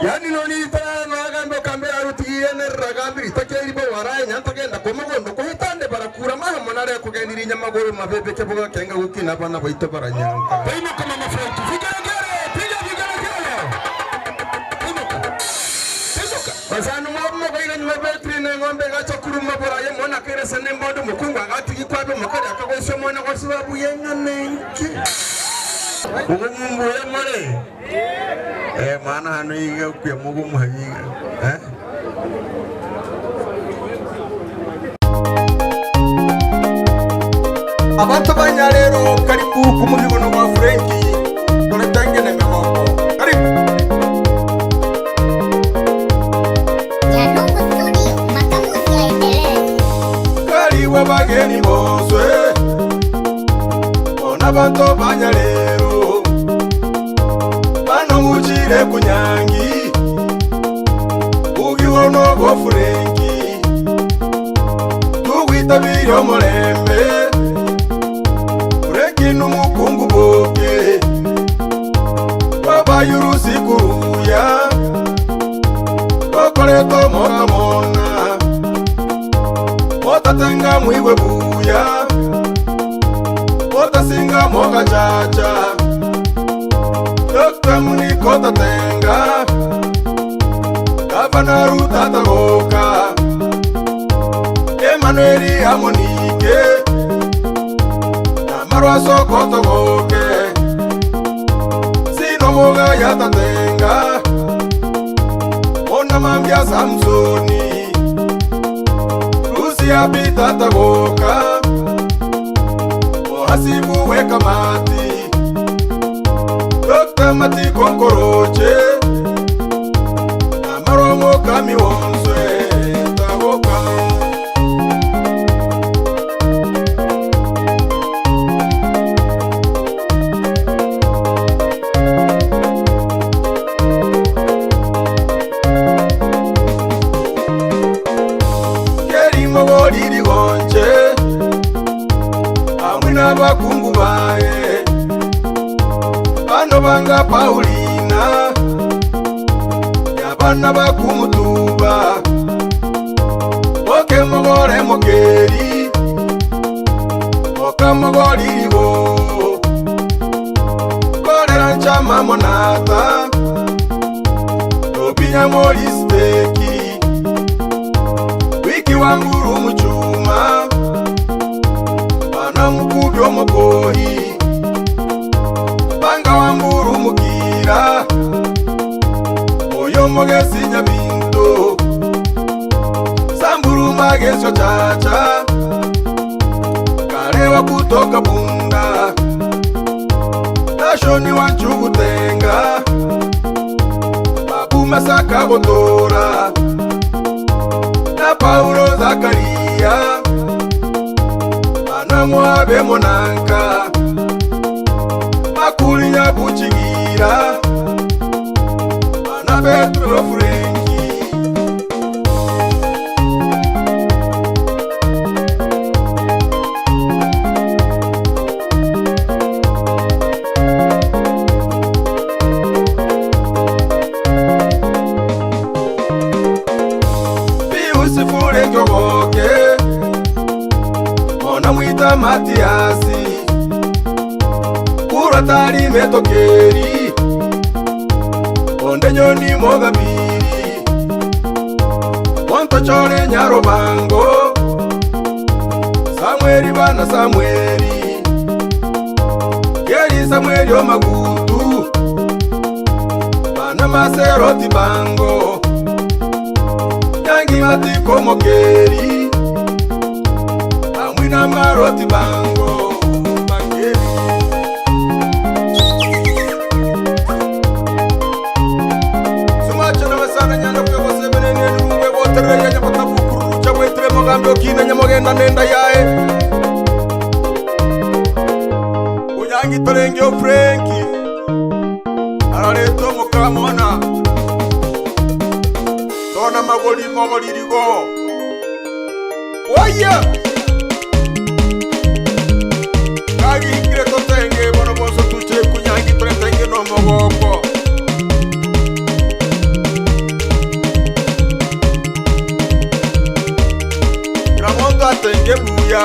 Yani noni itara nagambo kambera rutiene ragambiri takeri bo warai nyanta genda komogondo ko hitande barakura maha monare ko gendiri nyamagoro mabebe keboga kenga gukina bana baito baranyanka baino kama mafrenti figaragere basanu mo baina nyabetri ne ngombe gacha kuruma boraye mona kere sene mbodo mukunga gati gikwabe mukari akagosho mona kwa sababu yenga nenki Mugu mole mana hanu iga kuya mugu muhagiga abantu banyarero karibu kumuhibono kwa Frenki dore tangene megongo karibu Yanongo Studio makamuzi yaendelee karibu bageni boswe ona bantu banyarero Mujire kunyangi Ugiwono go Frenki Tuwitabiri omulembe Frenki numukungu boke Baba yurusi kuruya Okoleto mona mona Otatenga mwiwe buya Otasinga moka chacha Dr. Munikota tenga Gavana Rutata Goka Emmanueli Amonike Namarwa Sokoto Goke Sino Moga Yata tenga Ona Mambia Samsoni Lucia Pitata Goka Ohasibu Weka Mati Dr. Mati Konkoroche Amaromo Kami Wonswe Tagoka Keri Mogori Gonche Amina Bakungu Bae Bano banga Paulina Yabana bakumutuba Oke mogore mokeri Oka mogori wo Korera nchama monata Tobinya mori steki Wiki wanguru mchuma Bana mkubyo mokohi Wamburu mukira Oyo mogesi nyabinto Samburu magesho chacha Karewa kutoka bunda Nashoni wanchugu tenga Babu Masaka Botora Na Paulo Zakaria Anamwabe Monanka Kulinya buchigira Mana Petro Frenki Piusi Frenki Ogoke Ona mwita Matiasi Tari metokeri Onde nyoni mogabiri Onto chore nyaro bango Samueli bana Samueli Keri Samueli omagutu Bana maseroti bango Yangi mati komokeri Amwina maroti bango Makeri Mogambo kina nyamogenda nenda yae Unyangi torenge o Frenki Arareto mukamona Tona magoli mogolirigo Oya Kagi ingire totenge bono boso tuche kunyangi tretenge no mogoko Ramondo atenge buya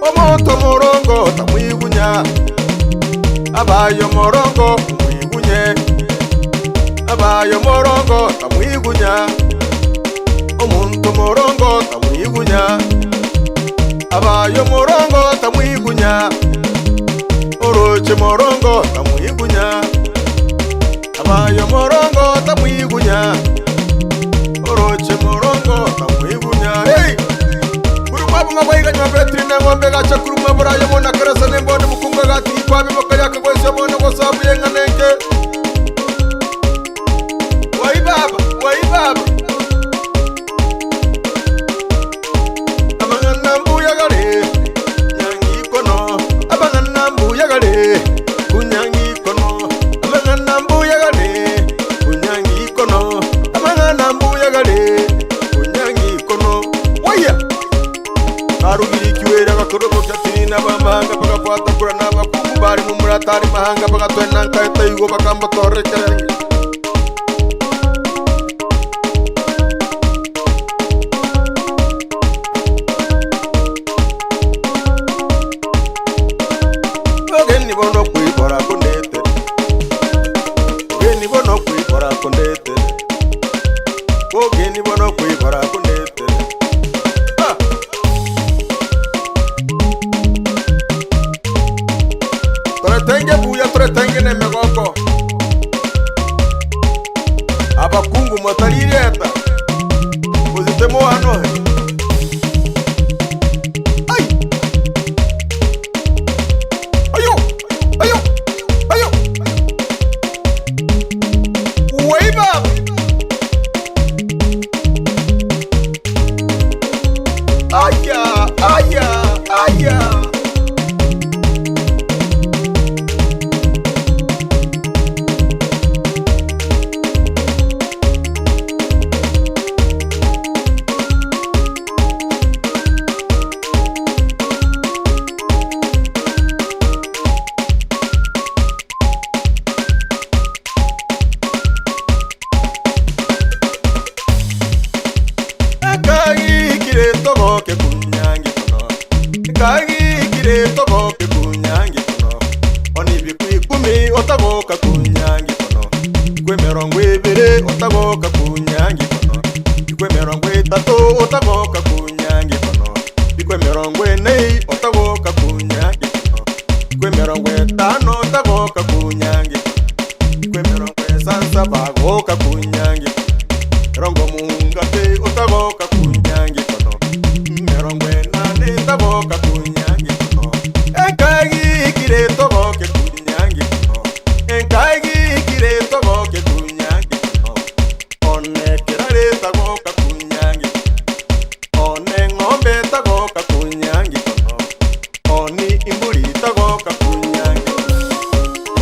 Omoto morongo tamwigunya Abayo morongo mwigunya Abayo morongo tamwigunya Omuntu morongo tamwigunya Abayo morongo tamwigunya Oroche morongo tamwigunya Abayo morongo tamwigunya Oroche morongo tamwigunya Hey! Mabaiga nyabretrina ngombe gacha kuruma burayo mona karasa nembone mukunga gati kwabe bakaya kagwese mona wasabu yenga nenke Wai baba Abangana mbuya gale nyangi kono Abangana mbuya gale kunyangi kono Abangana mbuya gale kunyangi kono Abangana mbuya gale kunyangi kono Waya Arugiri kiwera bakorobo cyatina bamanga bagakwata kurana bakungu bari mu muratari mahanga bagatwena nkaita yugo bakamba torrekerenge Ogeni bono kuibora kondete Ogeni bono kuibora kondete Ogeni bono kuibora kondete Tenge buya tenge ne megoko Abakungu motarireta Uzitemo hano Ay Ayo Weiba Aya Otagoka kunyangi kono Ikwe merongo ebere otagoka kunyangi kono Ikwe merongo etato otagoka kunyangi kono Ikwe merongo enei otagoka kunyangi kono Ikwe merongo etano otagoka kunyangi Ikwe merongo esansa bagoka kunyangi Merongo mungate otagoka kunyangi kono Merongo enane otagoka kunyangi kono Ekagi kire togoke kunyangi kono Enkaigi kire togoke kunyangi kono One kirare tagoka kunyangi One ngombe tagoka kunyangi kono Oni imburi tagoka kunyangi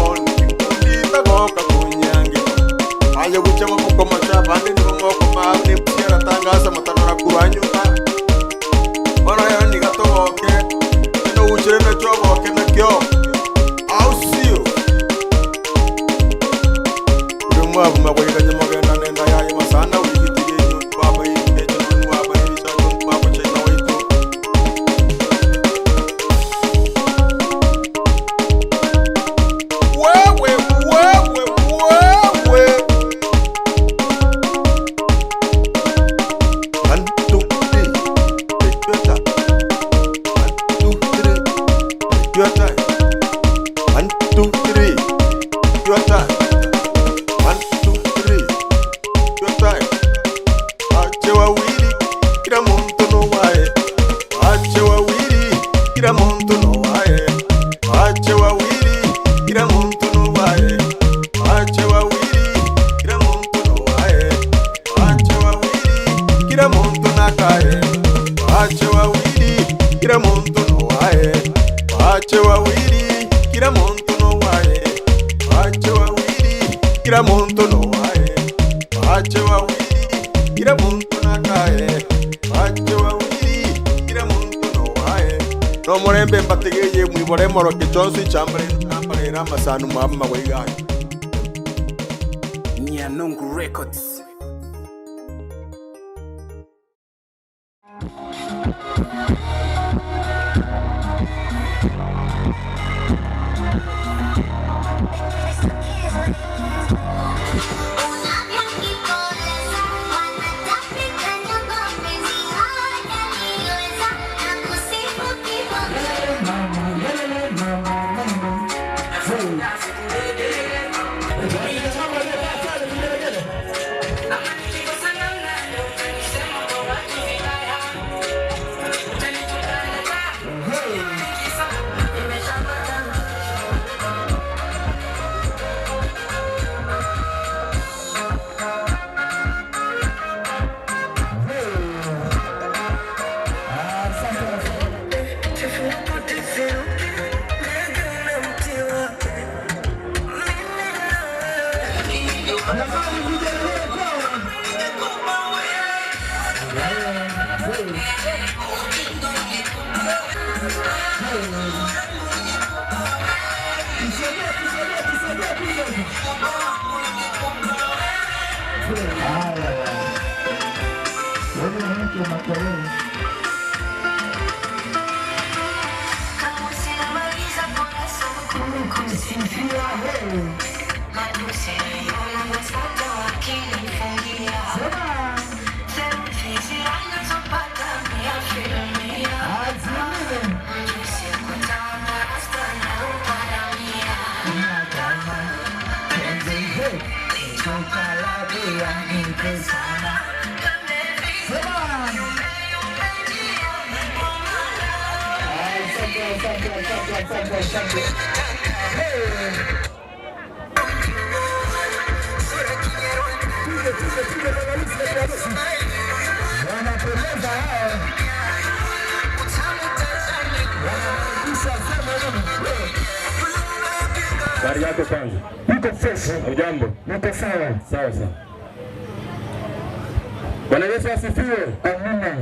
Oni imburi tagoka kunyangi Ayo guchama muko macha bandi ni moko maabni Psiara tangasa matanora kuranyuta Ona ya ni gatogoke Ino uchire na chogoke na kyo Mwabu makwega nyamagenda nenda yaye masana Uligitige yu baba yi Eje nunu waba yi Shakun baba chena waitu Wewe Antu kila muntu no wae wache wawili kila muntu nakae wache wawili kila muntu no wae no murembe mbategeye mwibore moroke chonsi chambare nambare ramasanu mama weigaye Nyanungu Records. Habari yako kwanza? Niko fresh. Hujambo? Niko sawa. Sawa sawa. Bwana Yesu asifiwe. Amina.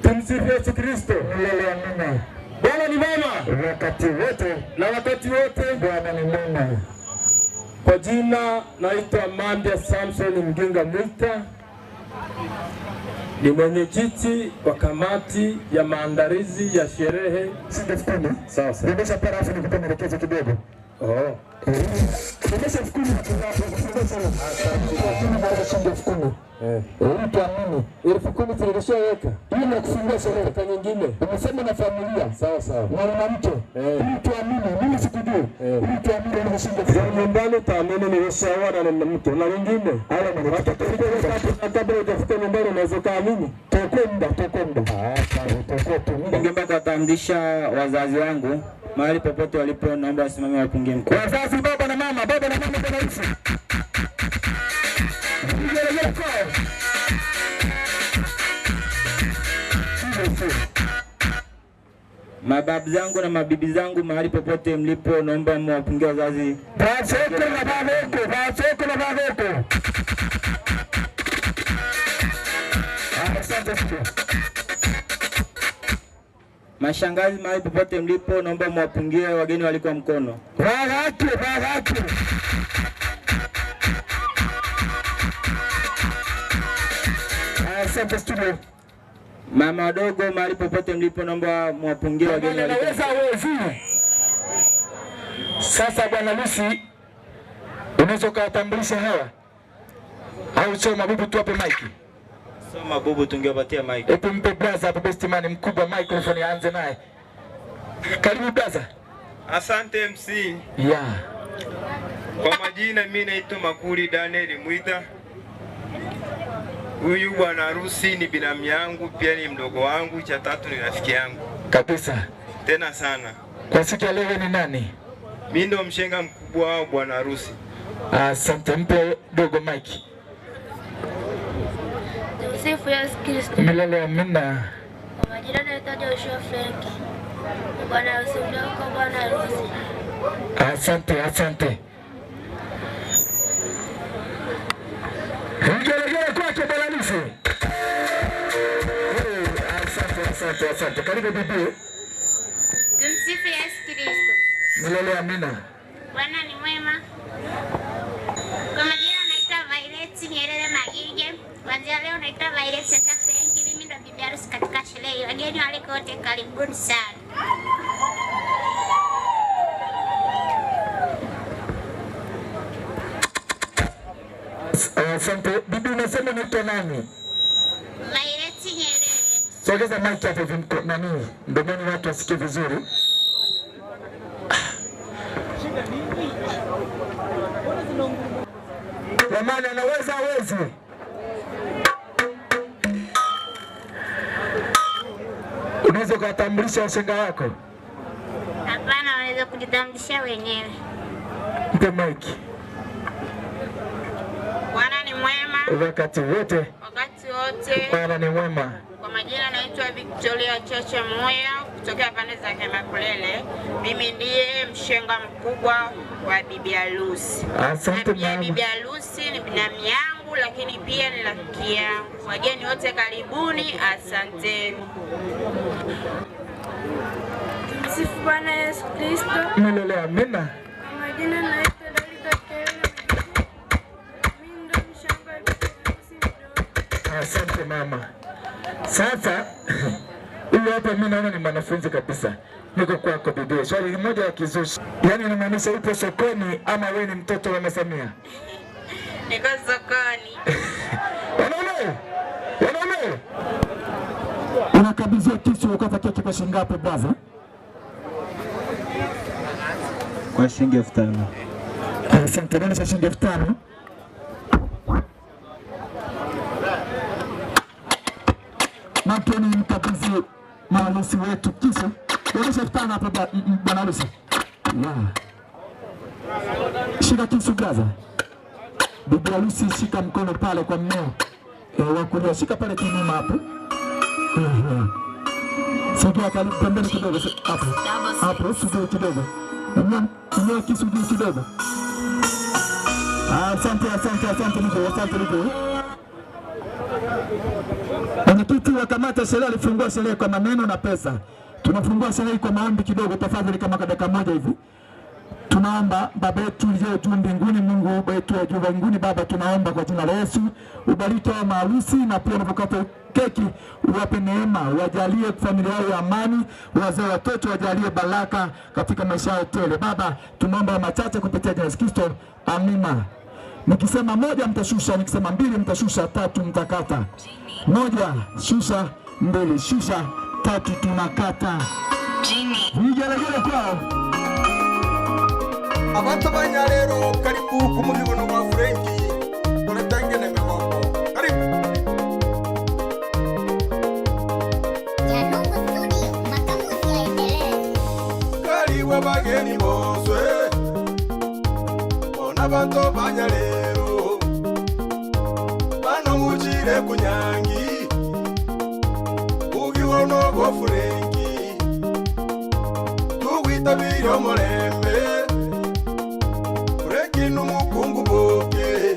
Tumsifu Yesu Kristo. Milele amina. Bwana ni mwema Wakati wote na wakati wote. Bwana ni mwema. Kwa jina naitwa Mambia Samson Mginga Mwita. Ni mwenyekiti wa kamati ya maandalizi ya sherehe. Sindafukuni. Sawa sawa. Nimesha parafu nikupe maelekezo kidogo. Oh. Nimesha fukuni kufungua sana. Sindafukuni. Mtu amini. Ile fukuni tulishaweka. Hii ni kufungua sherehe kwa nyingine. Umesema na familia. Sawa sawa. Na mke. Mtu amini. Mimi sikujui. Mtu amini anashinda. Nyumbani taamini ni sawa na mtu na wengine. Ala mwana. Kabla hujafika nyumbani unaweza kaamini. Tokomba. Ningeomba kuwatambulisha wazazi wangu mahali popote walipo, naomba wasimame wapungie mkono. Wazazi, baba na mama bwana Yesu. Mababu zangu na mabibi zangu mahali popote mlipo, naomba mwapungie wazazi. Vasoko na babeko. Mashangazi mahali popote mlipo, naomba mwapungie wageni waliko mkono. Wagake. Asante studio. Mama wadogo mahali popote mlipo, naomba mwapungie wageni waliko mkono. Sasa Bwana Lucy, unaweza kuwatambulisha hawa? Au sio mabibi tu hapo mic? Soma bubu tungewapatia mic. Hebu mpe brother hapo best man mkubwa microphone aanze naye. Karibu brother. Asante MC. Yeah. Kwa majina mimi naitwa Makuri Daniel Mwita. Huyu bwana harusi ni binamu yangu, pia ni mdogo wangu, cha tatu ni rafiki yangu. Kabisa. Tena sana. Kwa siku ya leo ni nani? Mimi ndo mshenga mkubwa wa bwana harusi. Asante, mpe dogo Mike. Tumsifu Yesu Kristo. Milele amina. Majina naitwa Joshua Frank. Bwana harusi mdogo, bwana harusi. Asante. Asante. Karibu bibi. Tumsifu Yesu Kristo. Milele amina. Bwana ni mwema. Kwa majina naitwa Violet Nyerere Magige. Kuanzia leo naitwa Violet Chacha Frank. Mimi ndo bibi harusi katika sherehe hii. Wageni wale wote karibuni sana. Asante. Bibi unasema unaitwa nani? Violet Nyerere. Sogeza mic hapo vimko nani? Ndomani watu wasikie vizuri. Jamani anaweza hawezi? Unaweza kutambulisha washenga wako? Hapana, wanaweza kujitambulisha wenyewe. Mpe mic. Bwana ni mwema. Wakati wote. Bwana ni mwema. Kwa majina naitwa Victoria Chacha Moya kutoka pande za Kemakulele. Mimi ndiye mshenga mkubwa wa bibi harusi. Asante mama. Bibi harusi ni binamu yangu lakini pia ni rafiki yangu. Wageni wote karibuni, asanteni. Tumsifu Bwana Yesu Kristo. Milele amina. Kwa majina naitwa Dalika Kelele. Mimi ndo mshenga wa bibi harusi. Asante mama. Sasa huyu hapa mimi naona ni mwanafunzi kabisa. Niko kwako bibi. Swali moja ya kizushi. Yaani inamaanisha upo sokoni ama wewe ni mtoto wa Mama Samia? Niko sokoni. Wanaume. Unakabidhiwa kisu ukata keki kwa shilingi ngapi brother? Kwa shilingi 5,000. Asante bwana, shilingi 5,000. Napeni mkabidhi maharusi wetu kisu. Onyesha 5,000 hapa bwana harusi. Shika kisu brother. Bibi harusi shika mkono pale kwa mmeo. Wa kulia shika pale kinyuma hapo. Sogea karibu pembeni kidogo hapo. Hapo sogea kidogo. Ndio kisu kidogo. Asante niko. Mwenyekiti wa kamati ya sherehe alifungua sherehe kwa maneno na pesa. Tunafungua sherehe kwa maombi kidogo tafadhali, kama dakika moja hivi. Tunaomba Baba yetu uliye juu mbinguni, Mungu wetu wa juu mbinguni, Baba tunaomba kwa jina la Yesu ubariki hao maharusi na pia unapokata keki uwape neema, wajalie familia yao ya amani, wazee watoto wajalie baraka katika maisha yao tele. Baba tunaomba machache kupitia jina la Yesu Kristo. Amina. Nikisema moja mtashusha, nikisema mbili mtashusha, tatu mtakata. Moja shusha, mbili shusha, tatu tunakata. Vigelegele kwao. Abantu banyarero karibu kumulibono kwa Frenki. Koletange na ngombo. Karibu. Janongo Studio, makamuzi yaendelee. Karibu bageni boswe. Ona bantu banyarero. Bano mujire kunyangi. Ugiwono kwa Frenki. Tuwitabiri omulembe. Numukungu boke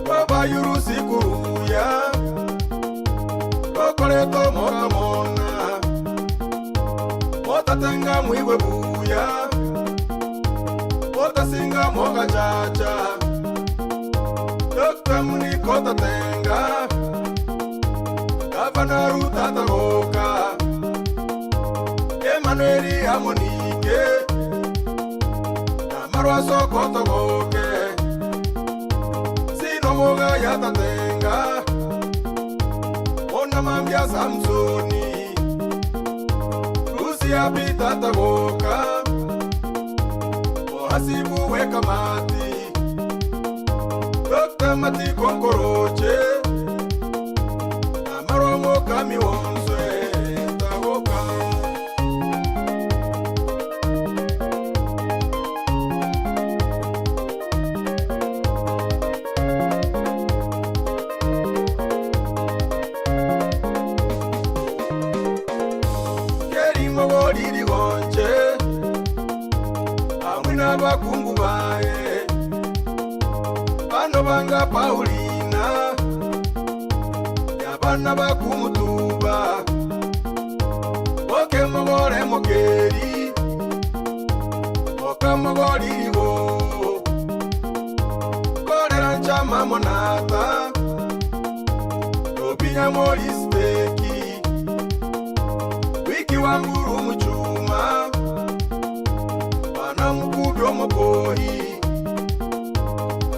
Baba yurusi kuruya Okoleto mora mona Mota tenga mwiwe buya Mota singa moka chacha Dokta muni kota tenga Gavana ruta tagoka Emanueli amonike Marwaso koto goke Sino moga yata tenga Ona mambia Samsoni Rusia pita tagoka Ohasibu weka mati Dokta mati konkoroche Amarwa moka miwonswe tagoka Bakungu bae Bano banga Paulina Yabana bakumutuba oke mogore mokeri okamogoririgo korera nchama monata topinya moristeki wiki wanguru muchuma wana mukubyo mokohi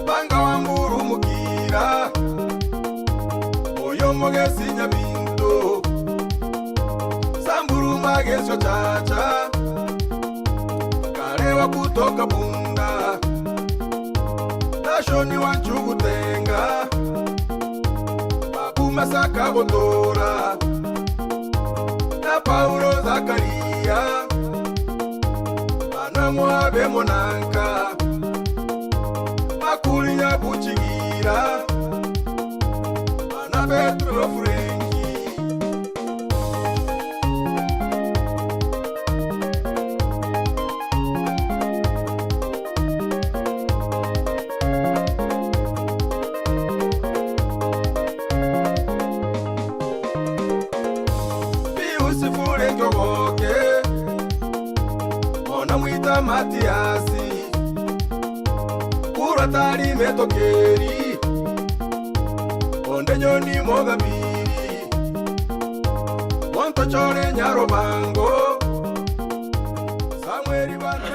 banga wamburu mukira oyo mogesi nyabinto samburu magesyo chacha karewa kutoka bunda nashoni wanchugutenga babumasaka botora na Paulo Zakaria bana mwabe monanka makulinya buchigira bana Petro Frenki Biusifure njogoke ona mwita Matiasi kuratari metokeri onde nyoni mogabiri montochore nyarobango Samueli bana